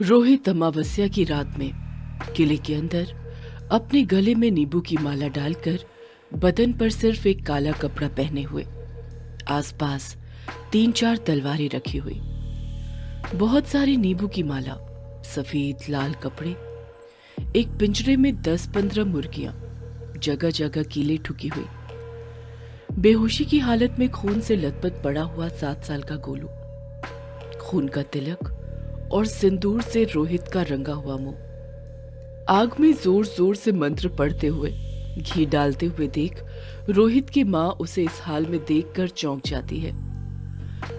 रोहित अमावस्या की रात में किले के अंदर अपने गले में नींबू की माला डालकर बदन पर सिर्फ एक काला कपड़ा पहने हुए आसपास 3-4 तलवारें रखी हुई, बहुत सारी नींबू की माला, सफेद लाल कपड़े, एक पिंजरे में 10-15 मुर्गियां, जगह जगह कीले ठुकी हुई, बेहोशी की हालत में खून से लथपथ पड़ा हुआ 7 साल का गोलू, खून का तिलक और सिंदूर से रोहित का रंगा हुआ मुंह। आग में जोर जोर से मंत्र पढ़ते हुए, घी डालते हुए देख रोहित की माँ उसे इस हाल में देखकर चौंक जाती है।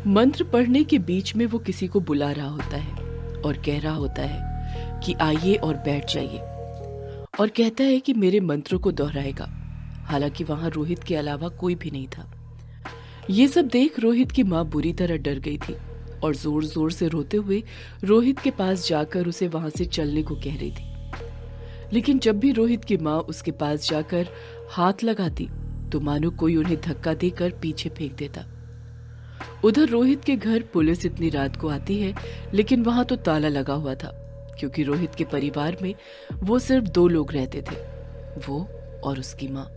मंत्र पढ़ने के बीच में वो किसी को बुला रहा होता है और कह रहा होता है कि आइए और बैठ जाइए, और कहता है कि मेरे मंत्रों को दोहराएगा। हालांकि वहां रोहित के अलावा कोई भी नहीं था। ये सब देख रोहित की माँ बुरी तरह डर गई थी और जोर जोर से रोते हुए रोहित के पास जाकर उसे वहां से चलने को कह रही थी। लेकिन जब भी रोहित की माँ उसके पास जाकर हाथ लगाती तो मानो कोई उन्हें धक्का देकर पीछे फेंक देता। उधर रोहित के घर पुलिस इतनी रात को आती है, लेकिन वहां तो ताला लगा हुआ था, क्योंकि रोहित के परिवार में वो सिर्फ 2 लोग रहते थे, वो और उसकी माँ।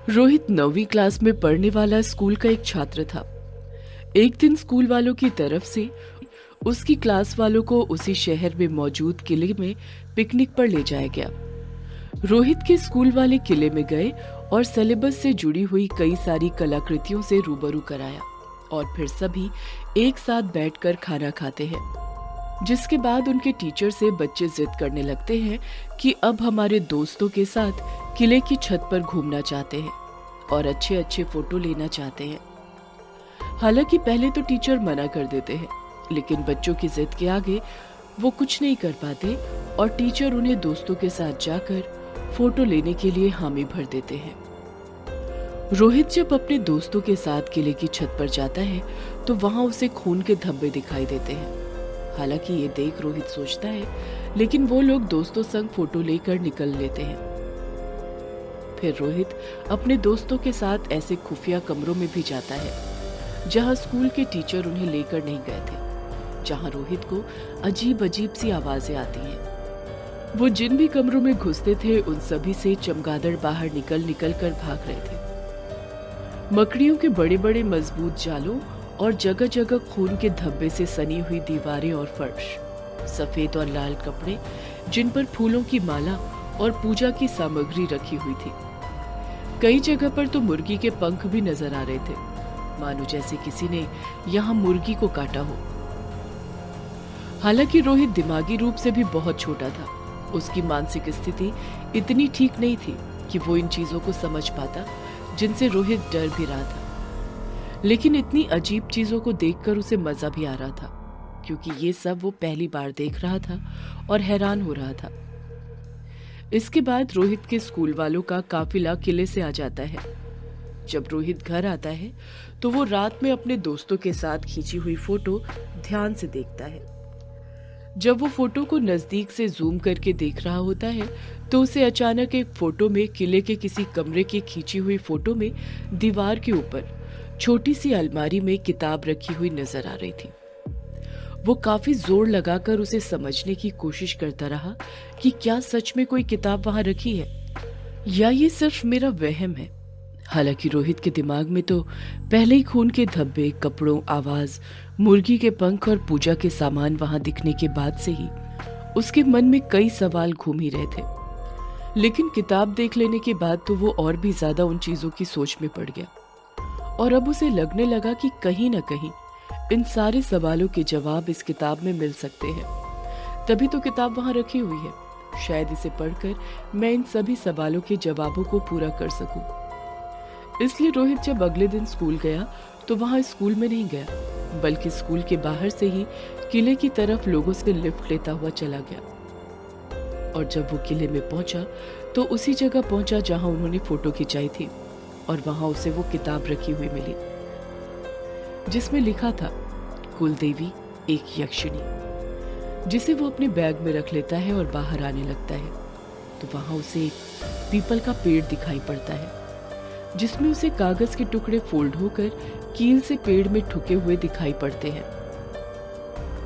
रोहित 9वीं क्लास में पढ़ने वाला स्कूल का एक छात्र था। एक दिन स्कूल वालों की तरफ से उसकी क्लास वालों को उसी शहर में मौजूद किले में पिकनिक पर ले जाया गया। रोहित के स्कूल वाले किले में गए और सिलेबस से जुड़ी हुई कई सारी कलाकृतियों से रूबरू कराया, और फिर सभी एक साथ बैठकर खाना खाते हैं। जिसके बाद उनके टीचर से बच्चे जिद करने लगते हैं कि अब हमारे दोस्तों के साथ किले की छत पर घूमना चाहते हैं और अच्छे अच्छे फोटो लेना चाहते हैं। हालांकि पहले तो टीचर मना कर देते हैं, लेकिन बच्चों की जिद के आगे वो कुछ नहीं कर पाते और टीचर उन्हें दोस्तों के साथ जाकर फोटो लेने के लिए हामी भर देते हैं। रोहित जब अपने दोस्तों के साथ किले की छत पर जाता है तो वहां उसे खून के धब्बे दिखाई देते हैं। हालांकि ये देख रोहित सोचता है, लेकिन वो लोग दोस्तों संग फोटो लेकर निकल लेते हैं। फिर रोहित अपने दोस्तों के साथ ऐसे खुफिया कमरों में भी जाता है जहां स्कूल के टीचर उन्हें लेकर नहीं गए थे, जहां रोहित को अजीब अजीब सी आवाजें आती हैं। वो जिन भी कमरों में घुसते थे उन सभी से चमगादड़ बाहर निकल निकल कर भाग रहे थे। मकड़ियों के बड़े बड़े मजबूत जालों और जगह जगह खून के धब्बे से सनी हुई दीवारें और फर्श, सफेद और लाल कपड़े जिन पर फूलों की माला और पूजा की सामग्री रखी हुई थी। कई जगह पर तो मुर्गी के पंख भी नजर आ रहे थे, मानो जैसे किसी ने यहाँ मुर्गी को काटा हो। हालांकि रोहित दिमागी रूप से भी बहुत छोटा था। उसकी मानसिक स्थिति इतनी ठीक नहीं थी कि वो इन चीजों को समझ पाता, जिनसे रोहित डर भी रहा था। लेकिन इतनी अजीब चीजों को देखकर उसे मजा भी आ रहा था, क्योंकि ये सब वो पहली बार देख रहा था और हैरान हो रहा था। इसके बाद रोहित के स्कूल वालों का काफिला किले से आ जाता है। जब रोहित घर आता है तो वो रात में अपने दोस्तों के साथ खींची हुई फोटो ध्यान से देखता है। जब वो फोटो को नजदीक से जूम करके देख रहा होता है तो उसे अचानक एक फोटो में किले के किसी कमरे की खींची हुई फोटो में दीवार के ऊपर छोटी सी अलमारी में किताब रखी हुई नजर आ रही थी। वो काफी जोर लगाकर उसे समझने की कोशिश करता रहा कि क्या सच में कोई किताब वहां रखी है या ये सिर्फ मेरा वहम है। हालांकि रोहित के दिमाग में तो पहले ही खून के धब्बे, कपड़ों, आवाज, मुर्गी के पंख और पूजा के सामान वहां दिखने के बाद से ही उसके मन में कई सवाल घूम ही रहे थे। लेकिन किताब देख लेने के बाद तो वो और भी ज्यादा उन चीजों की सोच में पड़ गया, और अब उसे लगने लगा कि कहीं ना कहीं इन सारे सवालों के जवाब इस किताब में मिल सकते हैं। तभी तो किताब वहां रखी हुई है। शायद इसे पढ़कर मैं इन सभी सवालों के जवाबों को पूरा कर सकूं। इसलिए रोहित जब अगले दिन स्कूल गया तो वहां स्कूल में नहीं गया, बल्कि स्कूल के बाहर से ही किले की तरफ लोगों से लिफ्ट लेता हुआ चला गया। और जब वो किले में पहुंचा तो उसी जगह पहुंचा जहां उन्होंने फोटो खिंचाई थी, और वहां उसे वो किताब रखी हुई मिली जिसमें लिखा था कुलदेवी एक यक्षिणी, जिसे वो अपने बैग में रख लेता है और बाहर आने लगता है तो वहां उसे एक पीपल का पेड़ दिखाई पड़ता है जिसमें उसे कागज के टुकड़े फोल्ड होकर कील से पेड़ में ठुके हुए दिखाई पड़ते हैं।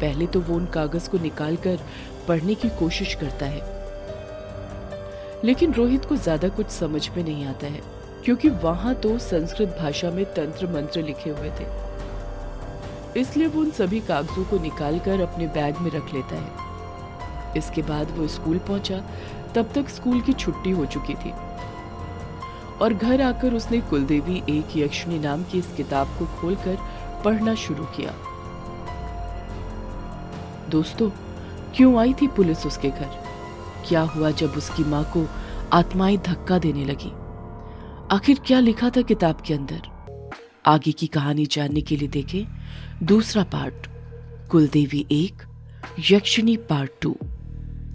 पहले तो वो उन कागज को निकालकर पढ़ने की कोशिश करता है, लेकिन रोहित को ज्यादा कुछ समझ में नहीं आता है, क्योंकि वहां तो संस्कृत भाषा में तंत्र मंत्र लिखे हुए थे। इसलिए वो उन सभी कागजों को निकालकर अपने बैग में रख लेता है। इसके बाद वो स्कूल पहुंचा। तब तक स्कूल की छुट्टी हो चुकी थी और घर आकर उसने कुलदेवी एक यक्षिणी नाम की इस किताब को खोलकर पढ़ना शुरू किया। दोस्तों, क्यों आई थी पुलिस उसके घर? क्या हुआ जब उसकी मां को आत्माएं धक्का देने लगी? आखिर क्या लिखा था किताब के अंदर? आगे की कहानी जानने के लिए देखें दूसरा पार्ट, कुलदेवी 1 यक्षिणी पार्ट 2।